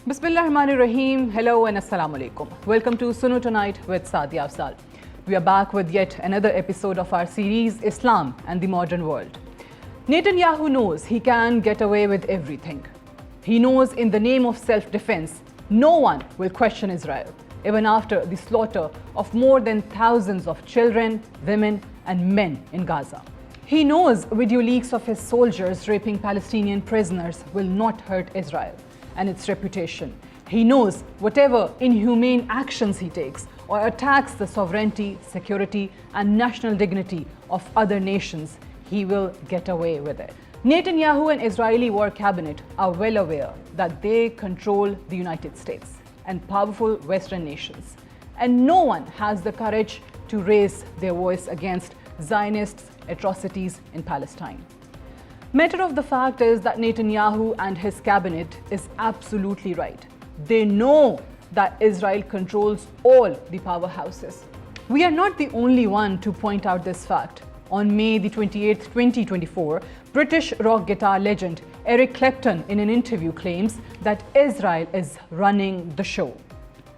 Bismillahirrahmanirrahim. Hello and Assalamu alaikum. Welcome to Suno Tonight with Saadia Afzaal. We are back with yet another episode of our series Islam and the Modern World. Netanyahu knows he can get away with everything. He knows in the name of self-defense, no one will question Israel, even after the slaughter of more than thousands of children, women and men in Gaza. He knows video leaks of his soldiers raping Palestinian prisoners will not hurt Israel and its reputation. He knows whatever inhumane actions he takes or attacks the sovereignty, security and national dignity of other nations, he will get away with it. Netanyahu and Israeli war cabinet are well aware that they control the United States and powerful Western nations, and no one has the courage to raise their voice against Zionists' atrocities in Palestine. Matter of the fact is that Netanyahu and his cabinet is absolutely right. They know that Israel controls all the powerhouses. We are not the only one to point out this fact. On May the 28th, 2024, British rock guitar legend Eric Clapton in an interview claims that Israel is running the show.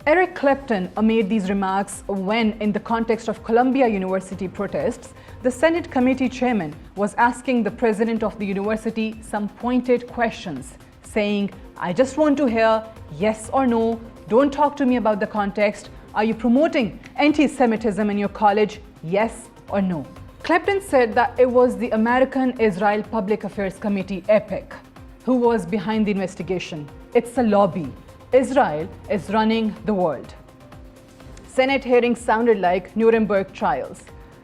Eric Clapton made these remarks when, in the context of Columbia University protests, the Senate committee chairman was asking the president of the university some pointed questions, saying, "I just want to hear yes or no, don't talk to me about the context. Are you promoting anti-Semitism in your college, yes or no?" Clapton said that it was the American Israel Public Affairs Committee, AIPAC, who was behind the investigation. It's a lobby. Israel is running the world. Senate hearings sounded like Nuremberg trials.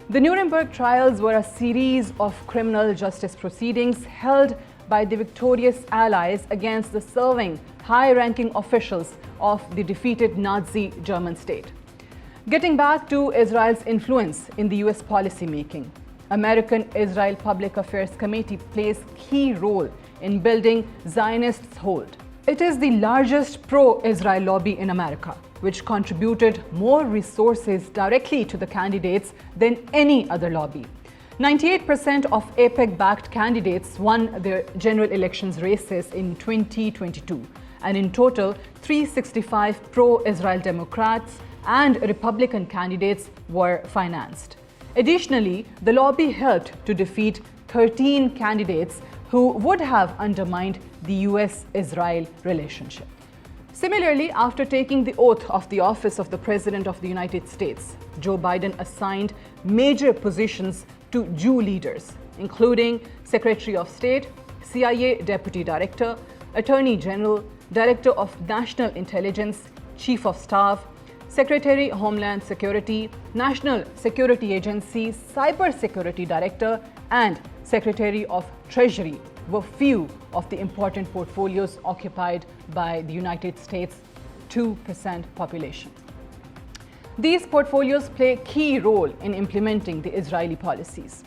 The Nuremberg trials were a series of criminal justice proceedings held by the victorious Allies against the serving high-ranking officials of the defeated Nazi German state. Getting back to Israel's influence in the US policymaking, American Israel Public Affairs Committee plays key role in building Zionists' hold. It is the largest pro-Israel lobby in America, which contributed more resources directly to the candidates than any other lobby. 98% of AIPAC-backed candidates won their general elections races in 2022, and in total, 365 pro-Israel Democrats and Republican candidates were financed. Additionally, the lobby helped to defeat 13 candidates who would have undermined the US-Israel relationship. Similarly, after taking the oath of the office of the President of the United States, Joe Biden assigned major positions to Jew leaders, including Secretary of State, CIA Deputy Director, Attorney General, Director of National Intelligence, Chief of Staff, Secretary Homeland Security, National Security Agency, Cybersecurity Director, and Secretary of Treasury were few of the important portfolios occupied by the United States' 2% population. These portfolios play a key role in implementing the Israeli policies.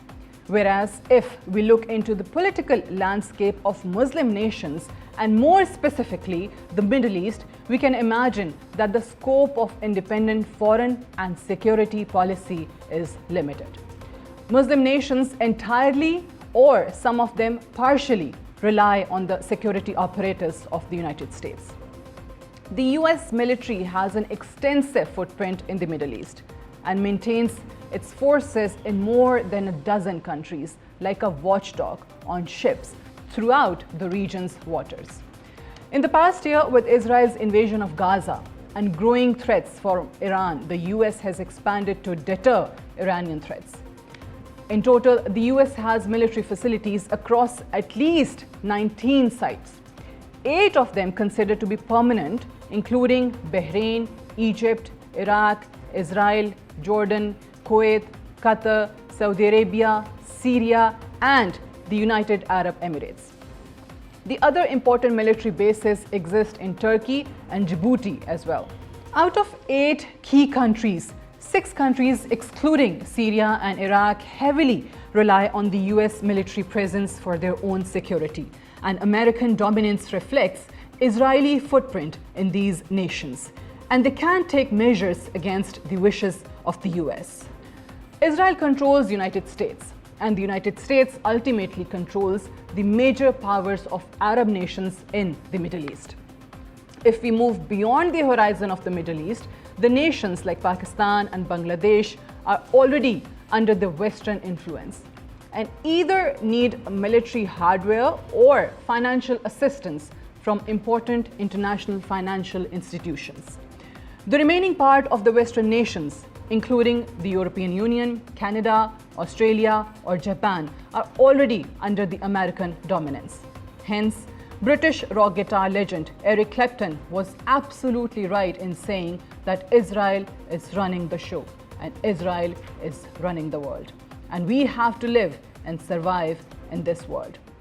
Whereas if we look into the political landscape of Muslim nations, and more specifically the Middle East, we can imagine that the scope of independent foreign and security policy is limited. Muslim nations entirely or some of them partially rely on the security apparatus of the United States. The US military has an extensive footprint in the Middle East and maintains its forces in more than a dozen countries, like a watchdog on ships throughout the region's waters. In the past year, with Israel's invasion of Gaza and growing threats from Iran, the US has expanded to deter Iranian threats. In total, the US has military facilities across at least 19 sites, 8 of them considered to be permanent, including Bahrain, Egypt, Iraq, Israel, Jordan, Kuwait, Qatar, Saudi Arabia, Syria, and the United Arab Emirates. The other important military bases exist in Turkey and Djibouti as well. Out of 8 key countries, 6 countries, excluding Syria and Iraq, heavily rely on the US military presence for their own security, and American dominance reflects Israeli footprint in these nations, and they can't take measures against the wishes of the US. Israel controls the United States, and the United States ultimately controls the major powers of Arab nations in the Middle East. If we move beyond the horizon of the Middle East, the nations like Pakistan and Bangladesh are already under the Western influence and either need military hardware or financial assistance from important international financial institutions. The remaining part of the Western nations, including the European Union, Canada, Australia, or Japan, are already under the American dominance. Hence, British rock guitar legend Eric Clapton was absolutely right in saying that Israel is running the show and Israel is running the world. And we have to live and survive in this world.